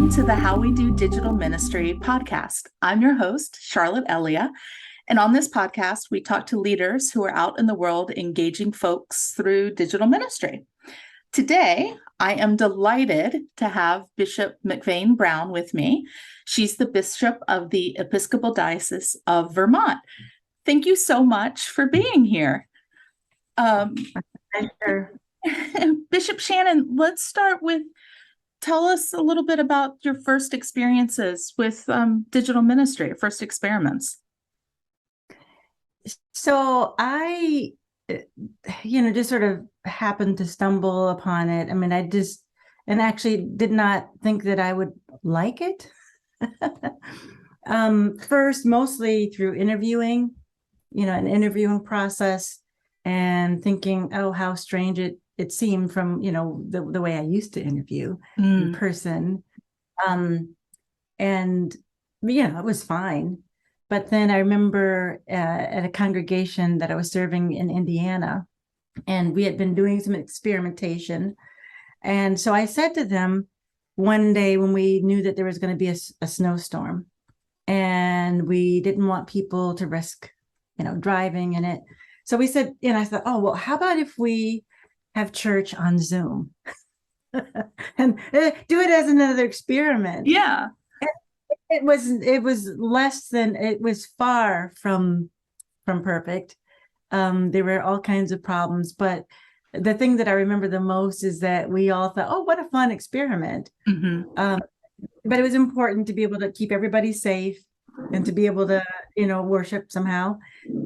Welcome to the How We Do Digital Ministry podcast. I'm your host, Charlotte Elia. And on this podcast, we talk to leaders who are out in the world engaging folks through digital ministry. Today, I am delighted to have Bishop MacVean-Brown with me. She's the Bishop of the Episcopal Diocese of Vermont. Thank you so much for being here. Bishop Shannon, let's start with, tell us a little bit about your first experiences with digital ministry, first experiments. So I, just sort of happened to stumble upon it. I mean, and actually did not think that I would like it. First, mostly through interviewing, an interviewing process, and thinking, oh, how strange it seemed from, the way I used to interview in person. And, it was fine. But then I remember at a congregation that I was serving in Indiana, and we had been doing some experimentation. And so I said to them one day when we knew that there was going to be a snowstorm, and we didn't want people to risk, driving in it. So we said, I thought, oh, well, how about if we have church on Zoom and do it as another experiment? Yeah. It was far from perfect. There were all kinds of problems, but the thing that I remember the most is that we all thought, oh, what a fun experiment. But it was important to be able to keep everybody safe and to be able to, worship somehow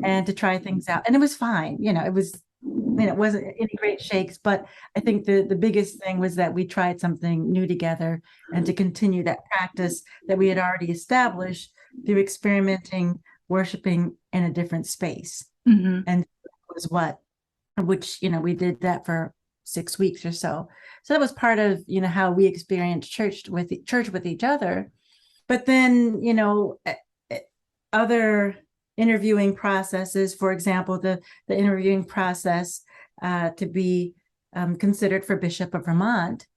and to try things out. And it was fine. It wasn't any great shakes, but I think the biggest thing was that we tried something new together and to continue that practice that we had already established through experimenting, worshiping in a different space. And that was which we did that for 6 weeks or so. So that was part of, how we experienced church with each other. But then, other interviewing processes, for example, the interviewing process to be considered for Bishop of Vermont.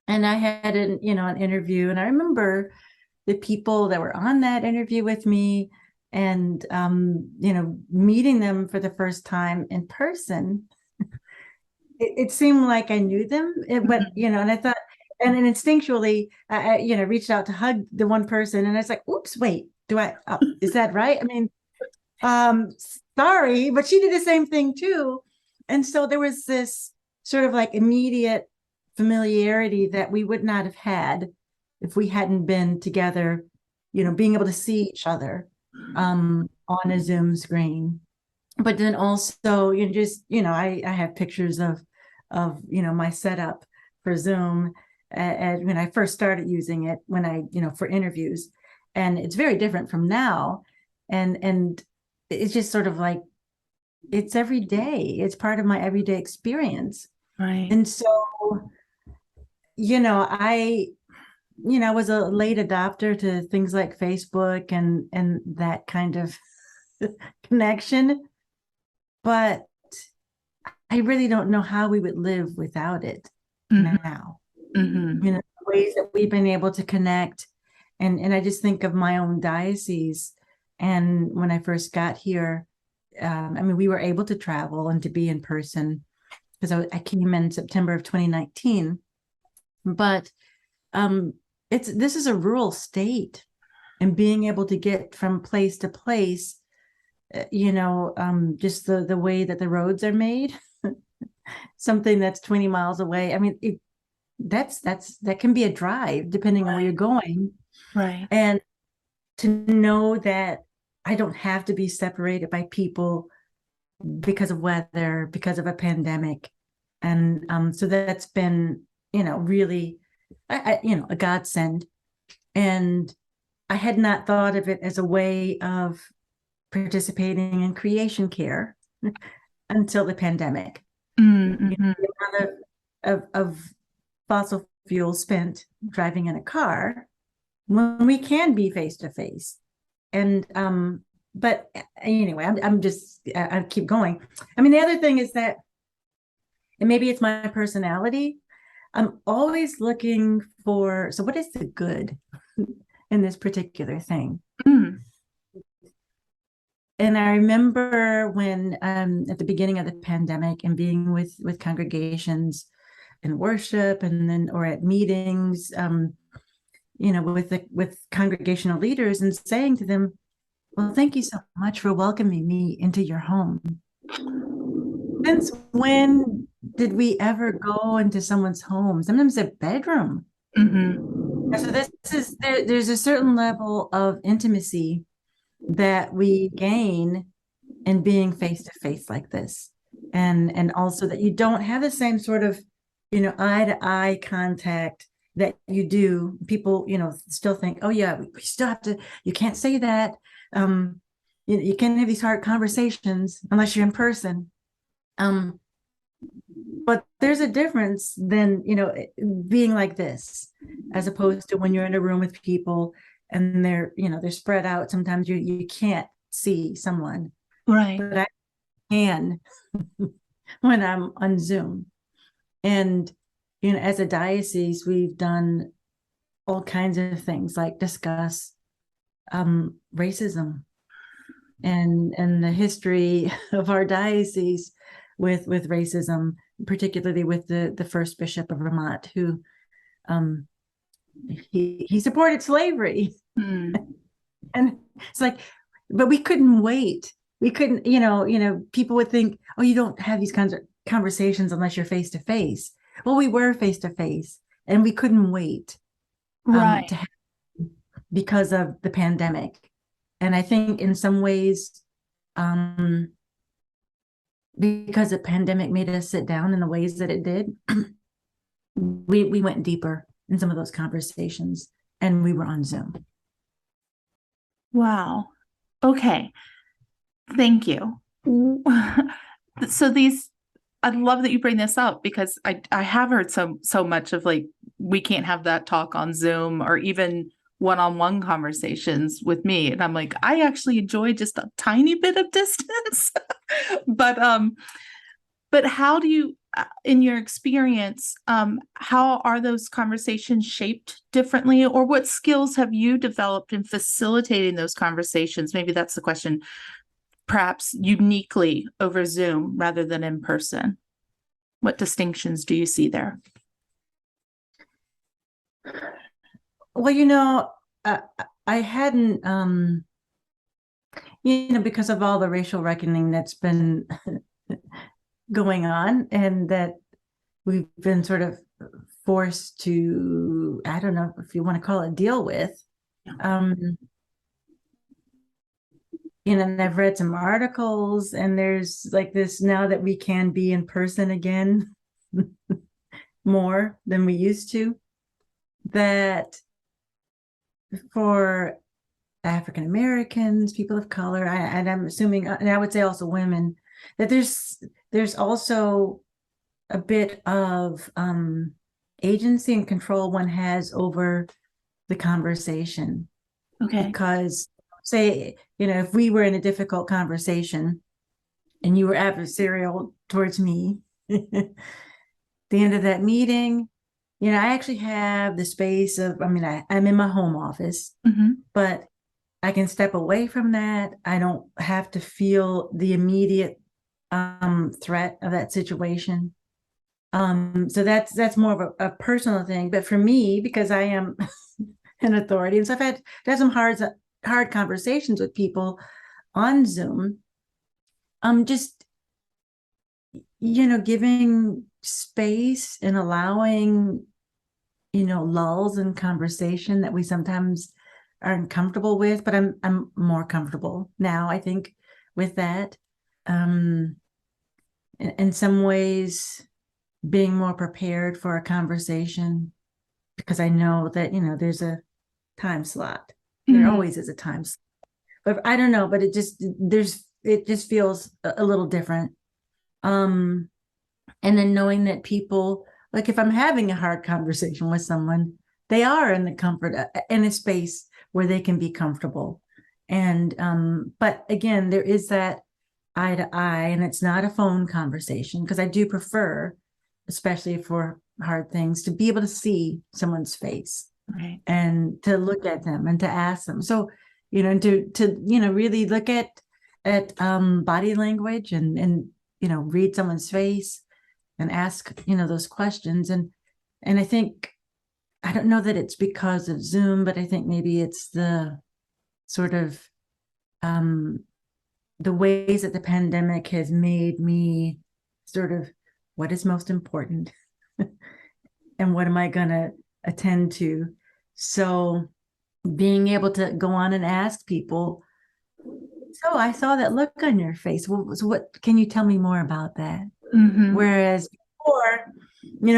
And I had an interview, and I remember the people that were on that interview with me and, meeting them for the first time in person. It seemed like I knew them, and I thought, and instinctually, I reached out to hug the one person, and I was like, oops, wait, is that right? I mean, sorry, but she did the same thing too. And so there was this sort of like immediate familiarity that we would not have had if we hadn't been together, being able to see each other on a Zoom screen. But then also, I have pictures of my setup for Zoom and when I first started using it, for interviews. And it's very different from now. And it's just sort of like, it's every day. It's part of my everyday experience. Right. And so, I was a late adopter to things like Facebook and that kind of connection. But I really don't know how we would live without it now. The ways that we've been able to connect. And I just think of my own diocese. And when I first got here, we were able to travel and to be in person because I came in September of 2019. But this is a rural state, and being able to get from place to place, just the way that the roads are made, something that's 20 miles away. I mean, that can be a drive depending on where you're going. Right. And to know that I don't have to be separated by people because of weather, because of a pandemic. And so that's been, really, a godsend. And I had not thought of it as a way of participating in creation care until the pandemic. The amount of fossil fuel spent driving in a car when we can be face to face. And but anyway, I keep going. I mean, the other thing is that, and maybe it's my personality, I'm always looking for, so what is the good in this particular thing? Mm. And I remember when at the beginning of the pandemic and being with congregations in worship and then or at meetings, with congregational leaders and saying to them, well, thank you so much for welcoming me into your home. Since when did we ever go into someone's home? Sometimes a bedroom. Mm-hmm. So there's a certain level of intimacy that we gain in being face to face like this, and also that you don't have the same sort of eye to eye contact that you do. People still think, oh yeah, we still have to, you can't say that, you can't have these hard conversations unless you're in person, but there's a difference than being like this as opposed to when you're in a room with people and they're spread out. Sometimes you can't see someone, Right. but I can when I'm on Zoom. And as a diocese, we've done all kinds of things like discuss racism and the history of our diocese with racism, particularly with the first Bishop of Vermont, who he supported slavery. Mm. And it's like, but we couldn't wait. We couldn't, people would think, oh, you don't have these kinds of conversations unless you're face to face. Well, we were face to face and we couldn't wait Right. to have, because of the pandemic. And I think in some ways, because the pandemic made us sit down in the ways that it did, we went deeper in some of those conversations, and we were on Zoom. Wow. Okay. Thank you. So I love that you bring this up, because I have heard so much of like, we can't have that talk on Zoom or even one-on-one conversations with me. And I'm like, I actually enjoy just a tiny bit of distance. But how do you, in your experience, how are those conversations shaped differently, or what skills have you developed in facilitating those conversations? Maybe that's the question. Perhaps uniquely over Zoom rather than in person. What distinctions do you see there? Well, I hadn't, because of all the racial reckoning that's been going on, and that we've been sort of forced to, I don't know if you want to call it, deal with. And I've read some articles, and there's like this now that we can be in person again more than we used to, that for African Americans, people of color, and I'm assuming, and I would say also women, that there's also a bit of agency and control one has over the conversation. Okay. Because say, if we were in a difficult conversation and you were adversarial towards me, at the end of that meeting, I actually have the space of, I'm in my home office, but I can step away from that. I don't have to feel the immediate threat of that situation. So that's more of a personal thing. But for me, because I am an authority, and so I've had some hard conversations with people on Zoom, just giving space and allowing lulls in conversation that we sometimes are uncomfortable with, but I'm more comfortable now, I think, with that. In some ways, being more prepared for a conversation, because I know that there's a time slot. There always is a time slot, but I don't know, but it just feels a little different. And then knowing that people, like if I'm having a hard conversation with someone, they are in the comfort in a space where they can be comfortable. And but again, there is that eye to eye, and it's not a phone conversation, because I do prefer, especially for hard things, to be able to see someone's face, right, and to look at them and to ask them. So, to really look at body language and read someone's face and ask those questions. And I think, I don't know that it's because of Zoom, but I think maybe it's the sort of the ways that the pandemic has made me sort of, what is most important and what am I going to attend to? So being able to go on and ask people, so I saw that look on your face. Well, so what can you tell me more about that? mm-hmm. Whereas before,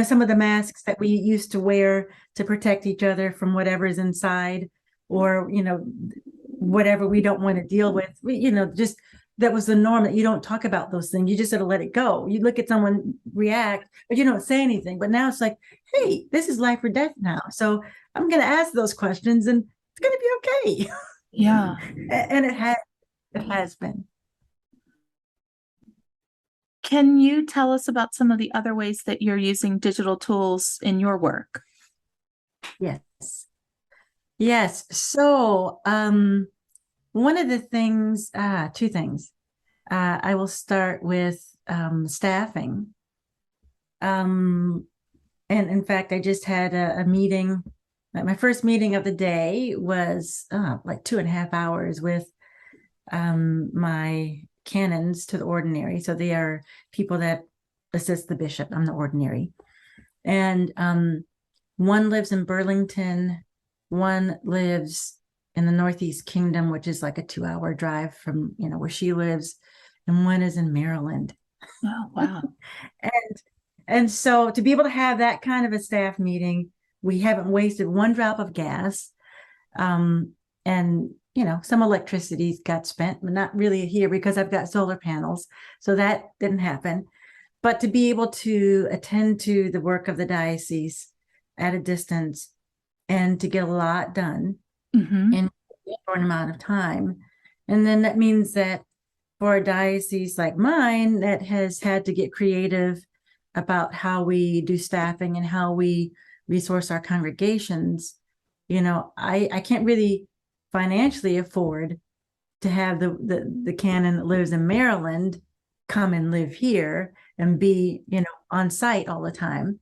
some of the masks that we used to wear to protect each other from whatever's inside, or, whatever we don't want to deal with, just that was the norm, that you don't talk about those things. You just sort of let it go. You look at someone react, but you don't say anything. But now it's like, hey, this is life or death now. So I'm going to ask those questions and it's going to be okay. Yeah. And it has been. Can you tell us about some of the other ways that you're using digital tools in your work? Yes. So, one of the things, two things. I will start with staffing. And in fact, I just had a meeting. My first meeting of the day was like 2.5 hours with my canons to the ordinary. So they are people that assist the bishop. I'm the ordinary. And one lives in Burlington. One lives in the Northeast Kingdom, which is like a 2-hour drive from, where she lives. And one is in Maryland. Oh, wow. And so to be able to have that kind of a staff meeting, we haven't wasted one drop of gas. And, some electricity got spent, but not really here because I've got solar panels. So that didn't happen. But to be able to attend to the work of the diocese at a distance and to get a lot done Mm-hmm. in a short amount of time. And then that means that for a diocese like mine that has had to get creative about how we do staffing and how we resource our congregations, I can't really financially afford to have the canon that lives in Maryland come and live here and be, on site all the time.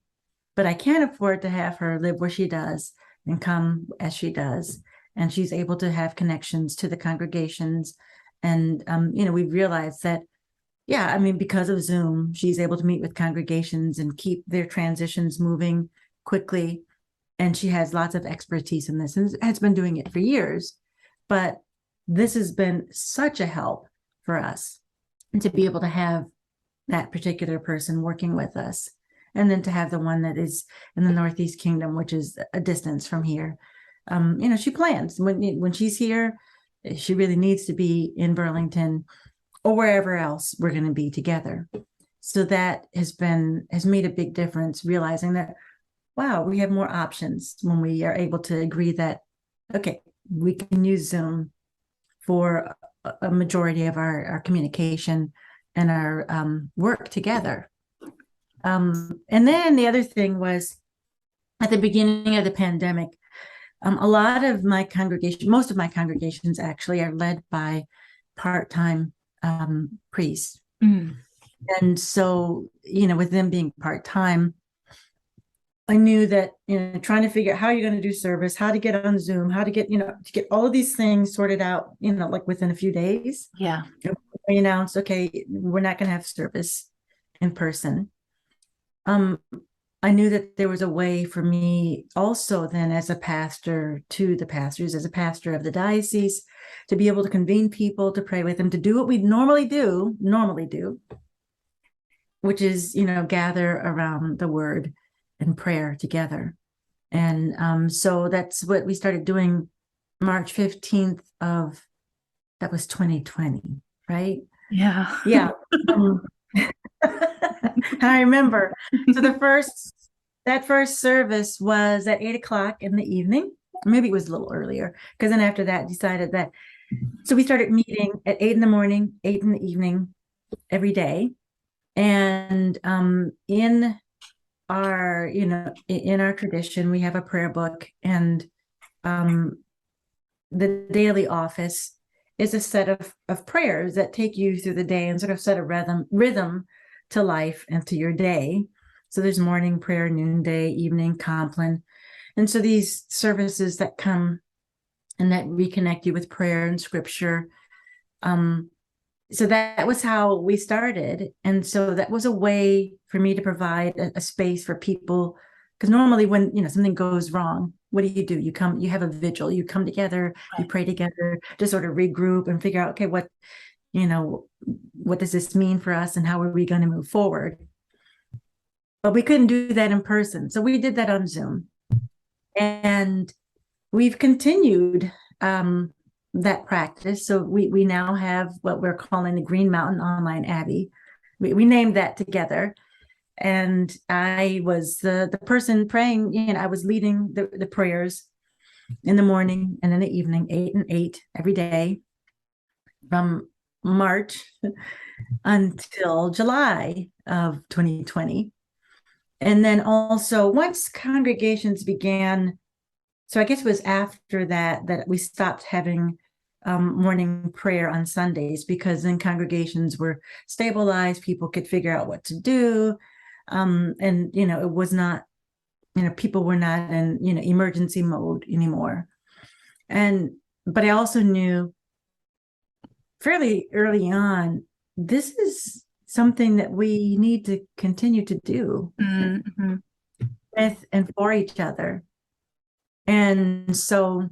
But I can afford to have her live where she does and come as she does. And she's able to have connections to the congregations. And, we've realized that, because of Zoom, she's able to meet with congregations and keep their transitions moving quickly. And she has lots of expertise in this and has been doing it for years. But this has been such a help for us, and to be able to have that particular person working with us. And then to have the one that is in the Northeast Kingdom, which is a distance from here. She plans when she's here, she really needs to be in Burlington or wherever else we're going to be together. So that has made a big difference, realizing that, wow, we have more options when we are able to agree that, okay, we can use Zoom for a majority of our communication and our work together. And then the other thing was, at the beginning of the pandemic, a lot of my congregation, most of my congregations actually are led by part-time priests. Mm. And so, with them being part-time, I knew that, trying to figure out how you're going to do service, how to get on Zoom, how to get, to get all of these things sorted out, like within a few days. Yeah. We announced, okay, we're not going to have service in person. I knew that there was a way for me also then, as a pastor to the pastors, as a pastor of the diocese, to be able to convene people, to pray with them, to do what we normally do, which is, gather around the word and prayer together. And so that's what we started doing March 15th of, that was 2020, right? Yeah. Yeah. I remember. So that first service was at 8:00 in the evening. Maybe it was a little earlier, because then after that decided that. So we started meeting at 8 in the morning, 8 in the evening, every day. And in our, in our tradition, we have a prayer book, and the daily office is a set of prayers that take you through the day and sort of set a rhythm to life and to your day. So there's morning prayer, noonday, evening, compline. And so these services that come and that reconnect you with prayer and scripture. So that was how we started. And so that was a way for me to provide a space for people. Because normally when, something goes wrong, what do? You have a vigil, you come together, you pray together to sort of regroup and figure out, okay, what does this mean for us and how are we going to move forward? But we couldn't do that in person. So we did that on Zoom. And we've continued that practice. So we now have what we're calling the Green Mountain Online Abbey. We named that together. And I was the person praying, I was leading the prayers in the morning and in the evening, 8 and 8 every day from March until July of 2020. And then also once congregations began, so I guess it was after that we stopped having morning prayer on Sundays, because then congregations were stabilized, people could figure out what to do. And, it was not, people were not in, emergency mode anymore. But I also knew fairly early on, this is something that we need to continue to do with and for each other. And so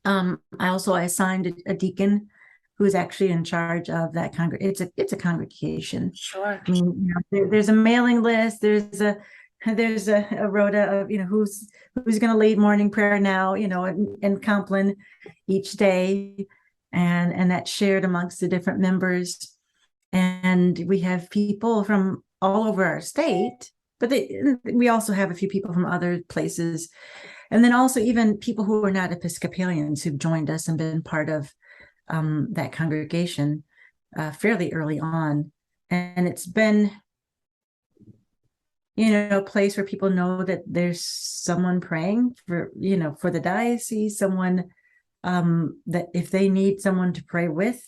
I assigned a deacon who's actually in charge of that congregation. It's a congregation. Sure. I mean, there's a mailing list. There's a rota of who's going to lead morning prayer now, and compline each day, and that's shared amongst the different members. And we have people from all over our state, but we also have a few people from other places. And then also even people who are not Episcopalians who've joined us and been part of that congregation fairly early on. And it's been, a place where people know that there's someone praying for the diocese, someone that if they need someone to pray with,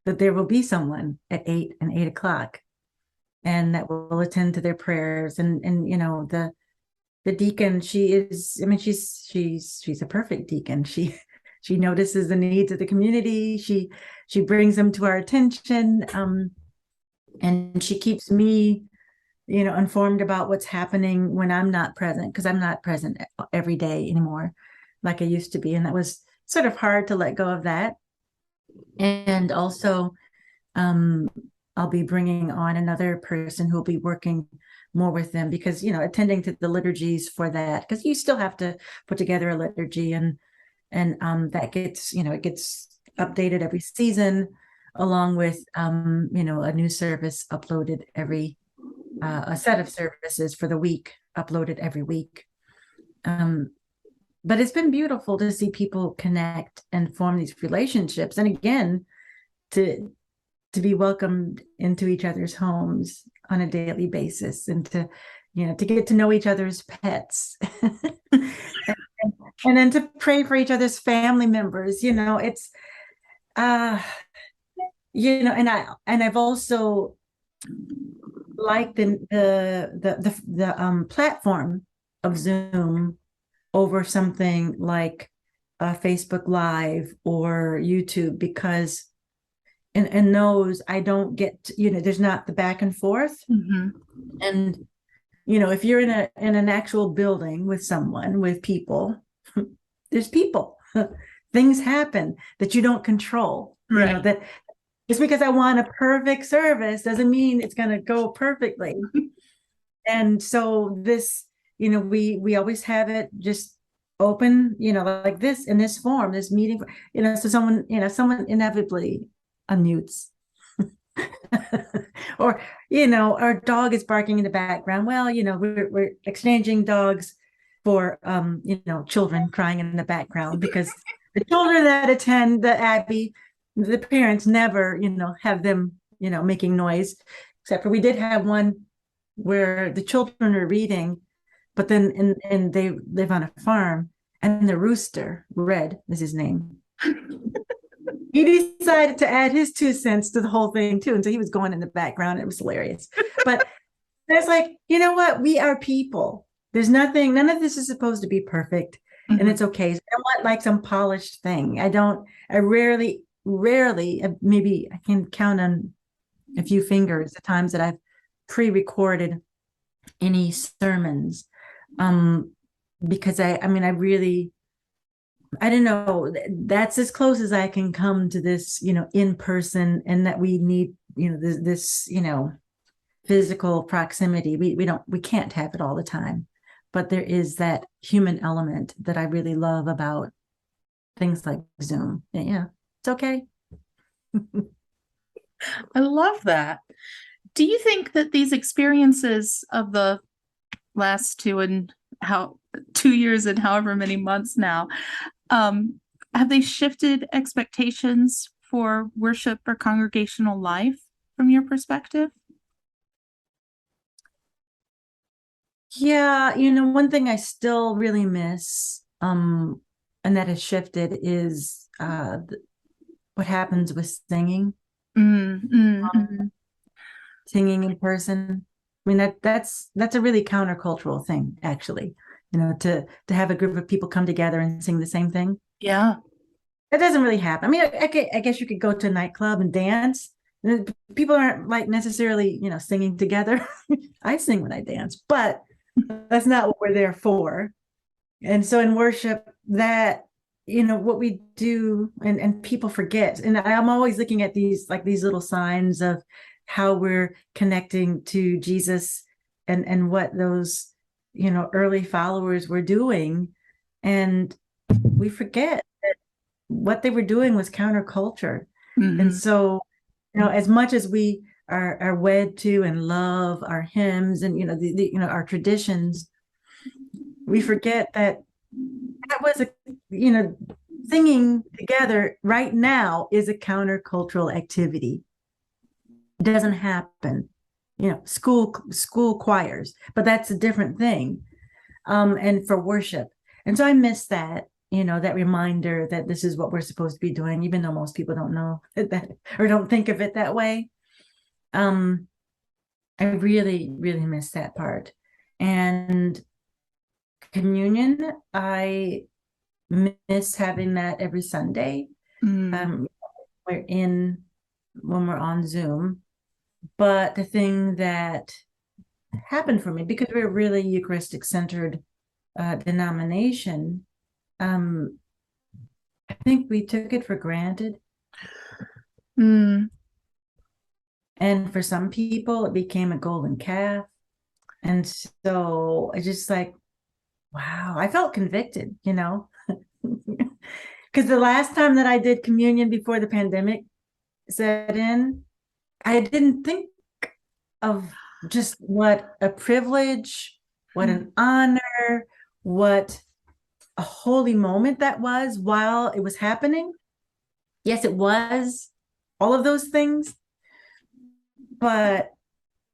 that there will be someone at 8 and 8 o'clock, and that will attend to their prayers. And the deacon, she's a perfect deacon. She notices the needs of the community. She brings them to our attention, and she keeps me, informed about what's happening when I'm not present, because I'm not present every day anymore like I used to be, and that was sort of hard to let go of that. And also, I'll be bringing on another person who will be working more with them, because attending to the liturgies for that, because you still have to put together a liturgy, and that gets it gets updated every season, along with a new service uploaded every a set of services for the week uploaded every week. But it's been beautiful to see people connect and form these relationships, and again to be welcomed into each other's homes on a daily basis, and to get to know each other's pets and then to pray for each other's family members. It's and I've also liked the platform of Zoom over something like Facebook Live or YouTube, because in those I don't get there's not the back and forth. And if you're in an actual building with someone, with people, there's people, things happen that you don't control. Right. That just because I want a perfect service doesn't mean it's going to go perfectly. And so this, we always have it just open, like this, in this form, this meeting, so someone inevitably unmutes. Or our dog is barking in the background. Well, we're exchanging dogs for children crying in the background, because the children that attend the Abbey, the parents never have them making noise, except for we did have one where the children are reading, but then and they live on a farm, and the rooster, Red is his name. He decided to add his 2 cents to the whole thing too, and so he was going in the background. It was hilarious. But it's like, you know what? We are people. There's nothing, none of this is supposed to be perfect, and it's okay. So I don't want like some polished thing. I rarely, maybe I can count on a few fingers the times that I've pre-recorded any sermons, because I don't know, that's as close as I can come to this, in person, and that we need, this physical proximity. We can't have it all the time, but there is that human element that I really love about things like Zoom. Yeah, it's okay. I love that. Do you think that these experiences of the last 2 years and however many months now, have they shifted expectations for worship or congregational life from your perspective? Yeah, one thing I still really miss, and that has shifted, is what happens with singing. Singing in person. I mean, that's a really countercultural thing, actually, to have a group of people come together and sing the same thing. Yeah. That doesn't really happen. I mean, I guess you could go to a nightclub and dance. People aren't like necessarily, singing together. I sing when I dance, but that's not what we're there for. And so in worship, that, what we do, and people forget. And I'm always looking at these little signs of how we're connecting to Jesus, and what those, early followers were doing. And we forget that what they were doing was counterculture. And so, as much as we are wed to and love our hymns and, our traditions, we forget that was singing together right now is a countercultural activity. It doesn't happen, school choirs, but that's a different thing. And for worship. And so I miss that, that reminder that this is what we're supposed to be doing, even though most people don't know that or don't think of it that way. I really, really miss that part. And communion, I miss having that every Sunday. When we're on Zoom. But the thing that happened for me, because we're a really Eucharistic centered denomination, I think we took it for granted. And for some people, it became a golden calf. And so I just like, wow, I felt convicted, because the last time that I did communion before the pandemic set in, I didn't think of just what a privilege, what an honor, what a holy moment that was while it was happening. Yes, it was all of those things. But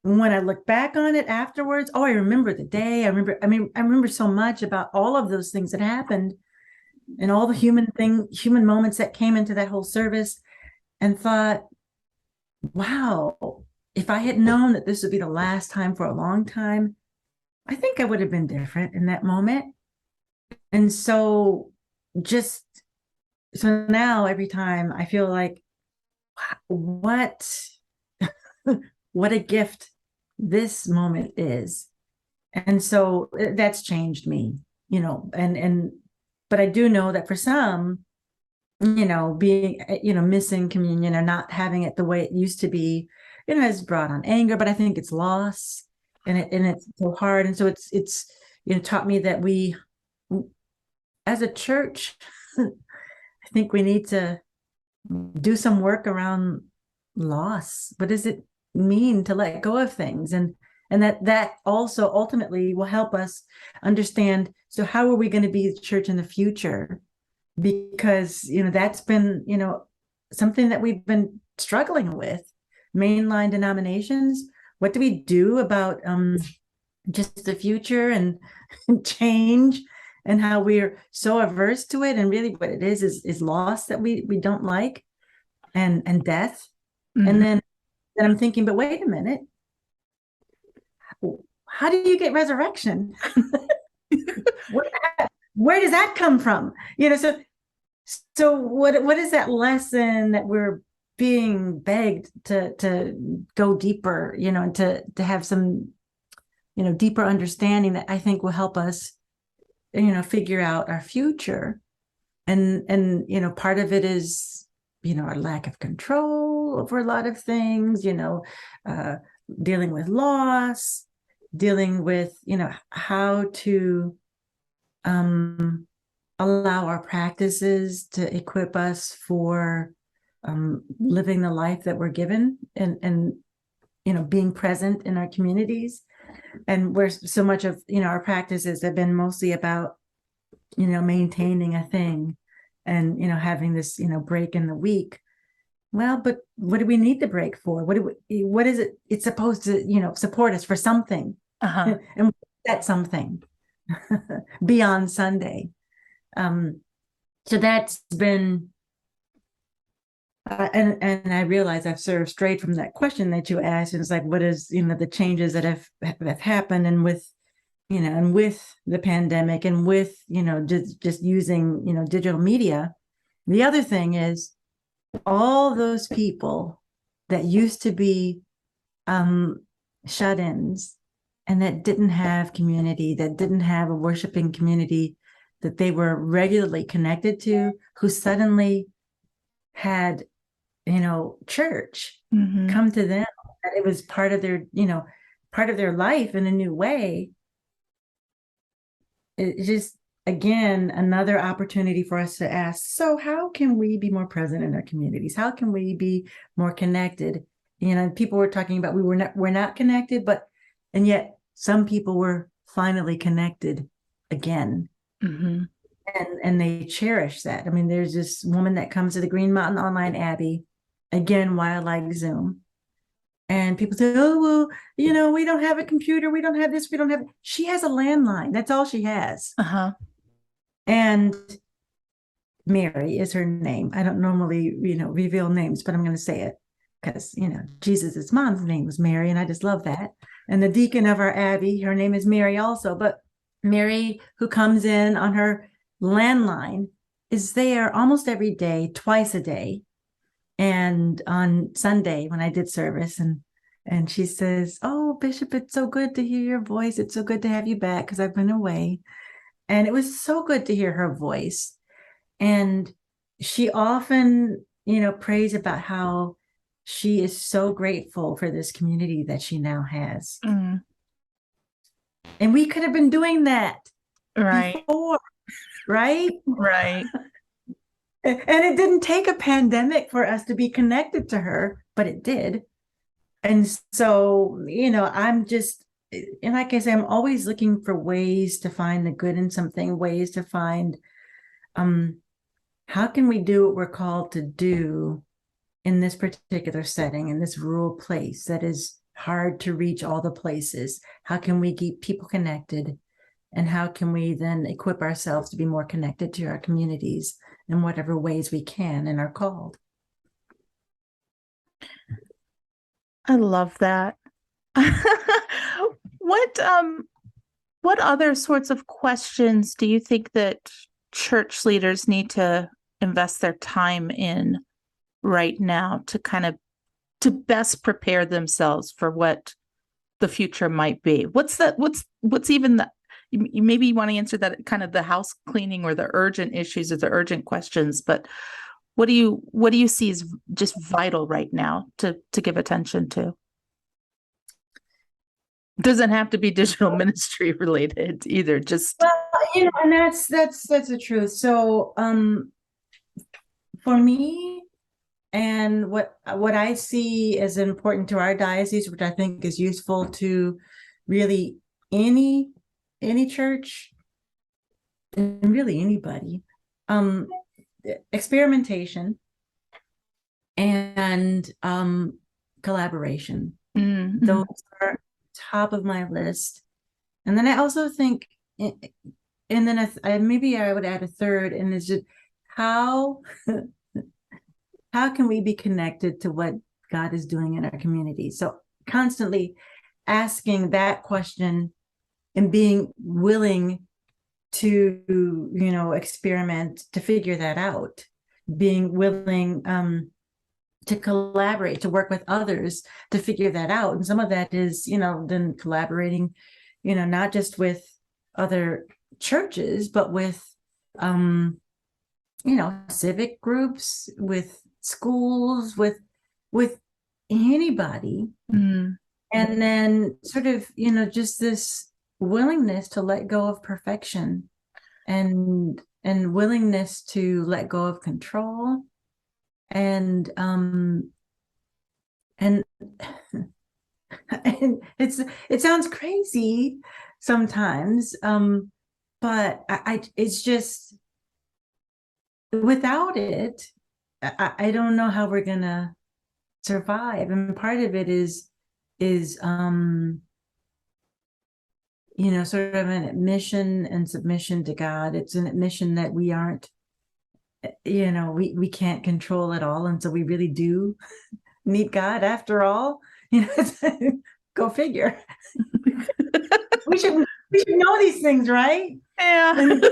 when I look back on it afterwards, I remember the day. I remember so much about all of those things that happened and all the human moments that came into that whole service, and thought, wow, if I had known that this would be the last time for a long time, I think I would have been different in that moment. And so now every time I feel like, what a gift this moment is. And so that's changed me, but I do know that for some, being, missing communion or not having it the way it used to be, has brought on anger, but I think it's loss, and it's so hard. And so it's taught me that we, as a church, I think we need to do some work around loss. What does it mean to let go of things? And that also ultimately will help us understand, so how are we going to be the church in the future? Because, that's been, something that we've been struggling with. Mainline denominations, what do we do about just the future and change, and how we're so averse to it, and really what it is loss that we don't like, and death. Mm-hmm. And then I'm thinking, but wait a minute, how do you get resurrection? Where does that come from? So what is that lesson that we're being begged to go deeper, and to have some, deeper understanding that I think will help us, figure out our future. And part of it is, our lack of control over a lot of things, dealing with loss, dealing with, how to allow our practices to equip us for living the life that we're given, and being present in our communities. And where so much of our practices have been mostly about maintaining a thing, and having this break in the week. Well, but what do we need the break for? What is it? It's supposed to support us for something, and that something beyond Sunday. So that's been, and I realize I've sort of strayed from that question that you asked. And it's like, what is, the changes that have happened, and with, and with the pandemic, and with, just using, digital media. The other thing is all those people that used to be shut-ins, and that didn't have community, that didn't have a worshiping community that they were regularly connected to, who suddenly had, church come to them. It was part of their life in a new way. It's just, again, another opportunity for us to ask, so how can we be more present in our communities? How can we be more connected? People were talking about we're not connected, and yet some people were finally connected again. And they cherish that. I mean, there's this woman that comes to the Green Mountain Online Abbey, again, while like Zoom. And people say, oh, well, we don't have a computer. We don't have this. We don't have. She has a landline. That's all she has. And Mary is her name. I don't normally, reveal names, but I'm going to say it because, Jesus' mom's name was Mary. And I just love that. And the deacon of our Abbey, her name is Mary also. But Mary, who comes in on her landline, is there almost every day, twice a day. And on Sunday when I did service, and she says, oh, Bishop, it's so good to hear your voice. It's so good to have you back, because I've been away. And it was so good to hear her voice. And she often, prays about how she is so grateful for this community that she now has. And we could have been doing that before, right? Right. And it didn't take a pandemic for us to be connected to her, but it did. And so, I'm just, and like I say, I'm always looking for ways to find the good in something, ways to find, how can we do what we're called to do in this particular setting, in this rural place that is hard to reach all the places? How can we keep people connected? And how can we then equip ourselves to be more connected to our communities in whatever ways we can and are called? I love that. What other sorts of questions do you think that church leaders need to invest their time in right now to best prepare themselves for what the future might be? What's even the, you maybe want to answer that kind of the house cleaning or the urgent issues or the urgent questions, but what do you see as just vital right now to give attention to? Doesn't have to be digital ministry related either. Just, well, and that's the truth. So, for me, and what I see as important to our diocese, which I think is useful to really any church and really anybody, experimentation and collaboration. Those are top of my list. And then I also think, and then maybe I would add a third, and it's just how can we be connected to what God is doing in our community? So constantly asking that question and being willing to, experiment to figure that out, being willing to collaborate, to work with others to figure that out. And some of that is, then collaborating, not just with other churches, but with, civic groups, with schools, with anybody. And then sort of, just this willingness to let go of perfection and willingness to let go of control. And and it sounds crazy sometimes, but it's just, without it, I don't know how we're gonna survive. And part of it is sort of an admission and submission to God. It's an admission that we aren't, we can't control it all, and so we really do need God after all. Go figure. we should know these things, right? Yeah. And,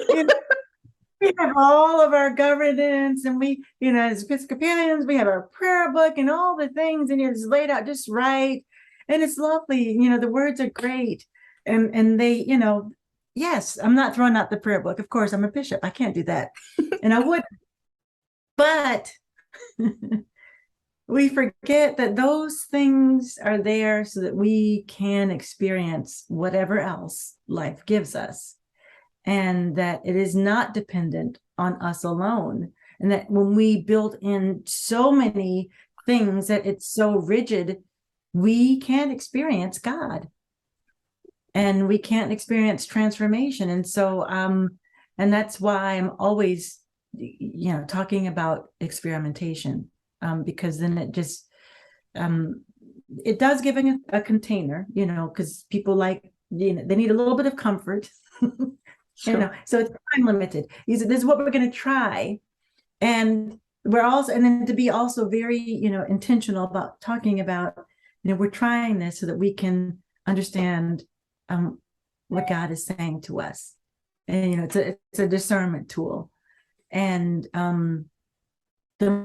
we have all of our governance, and we, as Episcopalians, we have our prayer book and all the things, and it's laid out just right, and it's lovely. The words are great, and they, yes, I'm not throwing out the prayer book. Of course, I'm a bishop. I can't do that, and I would. But we forget that those things are there so that we can experience whatever else life gives us, and that it is not dependent on us alone. And that when we build in so many things that it's so rigid, we can't experience God, and we can't experience transformation. And so, and that's why I'm always, talking about experimentation, because then it just, it does give a container, because people they need a little bit of comfort, Sure. So it's time limited. This is what we're going to try. And we're also, and then to be also very, intentional about talking about, we're trying this so that we can understand what God is saying to us. And, it's a discernment tool. And the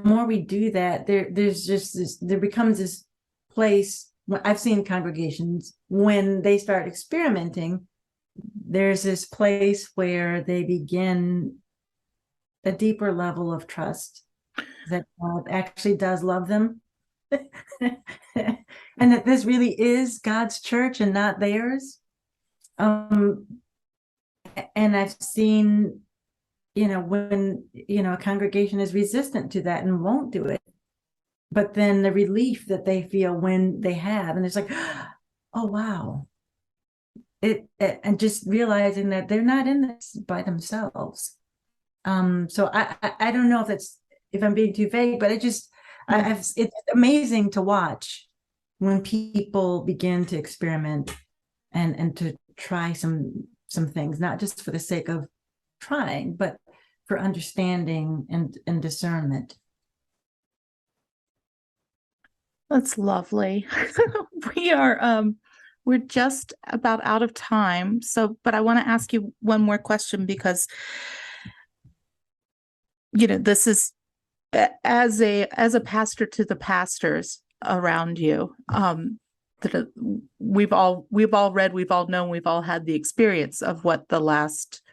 more we do that, there's just there becomes this place. I've seen congregations, when they start experimenting, there's this place where they begin a deeper level of trust that God actually does love them. And that this really is God's church and not theirs. And I've seen, when, a congregation is resistant to that and won't do it, but then the relief that they feel when they have, and it's like, oh, wow. And just realizing that they're not in this by themselves. So I don't know if I'm being too vague, but it's amazing to watch when people begin to experiment and to try some things, not just for the sake of trying, but for understanding and discernment. That's lovely. We're just about out of time. But I want to ask you one more question, because, this is as a pastor to the pastors around you, that we've all read, we've all known, we've all had the experience of what the last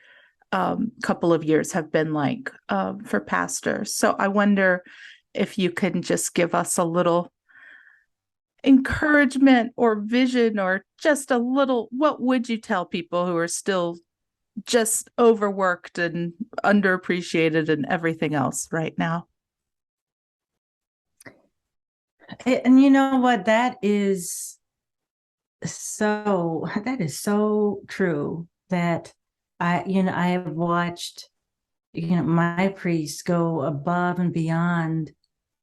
couple of years have been like for pastors. So I wonder if you can just give us a little encouragement or vision, or just a little, what would you tell people who are still just overworked and underappreciated and everything else right now? And you know what, that is so true, that I have watched, my priests go above and beyond,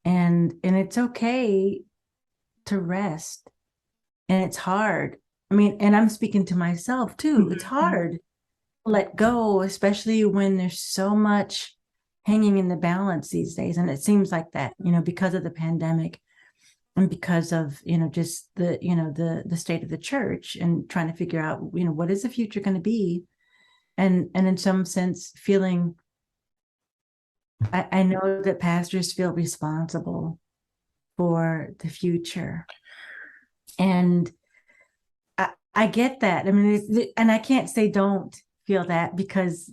and it's okay to rest. And it's hard. I mean, and I'm speaking to myself too. It's hard to let go, especially when there's so much hanging in the balance these days. And it seems like that, because of the pandemic and because of, just the state of the church and trying to figure out, what is the future going to be? And in some sense, feeling, I know that pastors feel responsible for the future. And I get that. I mean, and I can't say don't feel that, because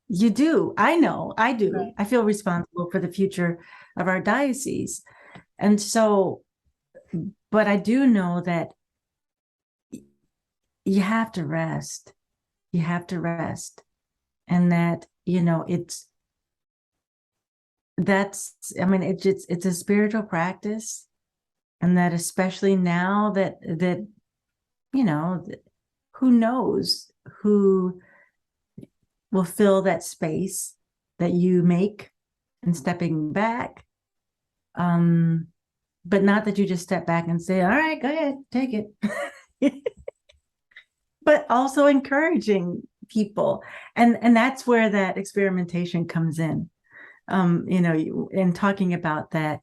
you do. I know I do. Right. I feel responsible for the future of our diocese. And so, but I do know that you have to rest. You have to rest. And that, it's a spiritual practice. And that especially now that who knows who will fill that space that you make in stepping back. But not that you just step back and say, all right, go ahead, take it. But also encouraging people. And that's where that experimentation comes in. In talking about that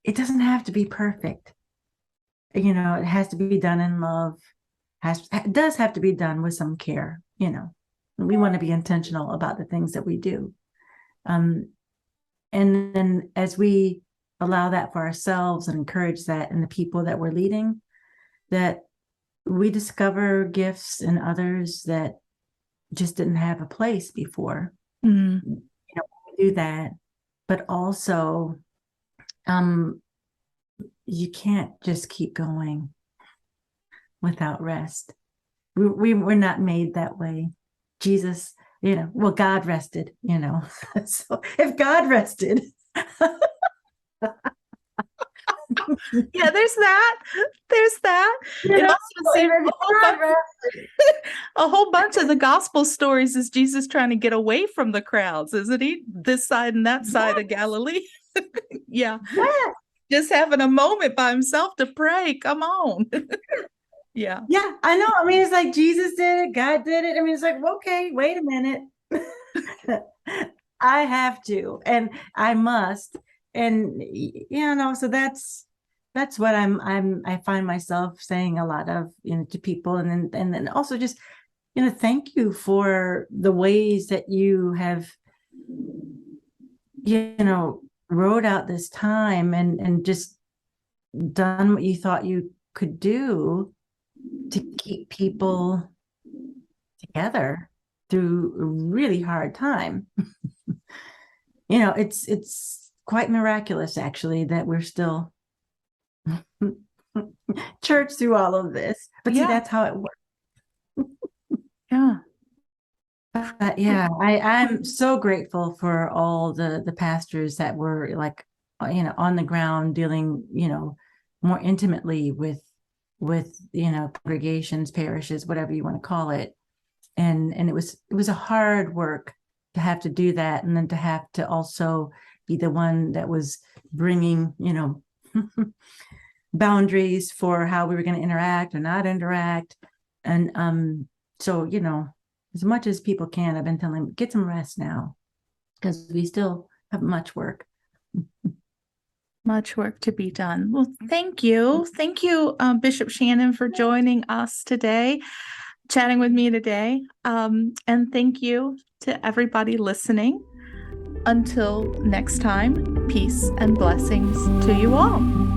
it doesn't have to be perfect. It has to be done in love. It does have to be done with some care. We want to be intentional about the things that we do. And then as we allow that for ourselves and encourage that in the people that we're leading, that we discover gifts in others that just didn't have a place before. We do that, but also you can't just keep going without rest. We're not made that way. Jesus, God rested, So if God rested. Yeah, there's that. It also seems a whole bunch of the gospel stories is Jesus trying to get away from the crowds, isn't he? This side and that side of Galilee. Yeah. Yes. Just having a moment by himself to pray. Come on. Yeah. Yeah, I know. I mean, it's like Jesus did it, God did it. I mean, it's like, okay, wait a minute. I have to, and I must. And so that's what I find myself saying a lot of, to people, and then also just, thank you for the ways that you have, wrote out this time and just done what you thought you could do to keep people together through a really hard time. It's quite miraculous, actually, that we're still church through all of this. But see, that's how it works. Yeah. But I'm so grateful for all the pastors that were like, on the ground dealing, more intimately with congregations, parishes, whatever you want to call it. And it was a hard work to have to do that. And then to have to also be the one that was bringing, boundaries for how we were going to interact or not interact. And so, as much as people can, I've been telling them, get some rest now, because we still have much work. Much work to be done. Well, thank you. Thank you, Bishop Shannon, for joining us today, chatting with me today. And thank you to everybody listening. Until next time, peace and blessings to you all.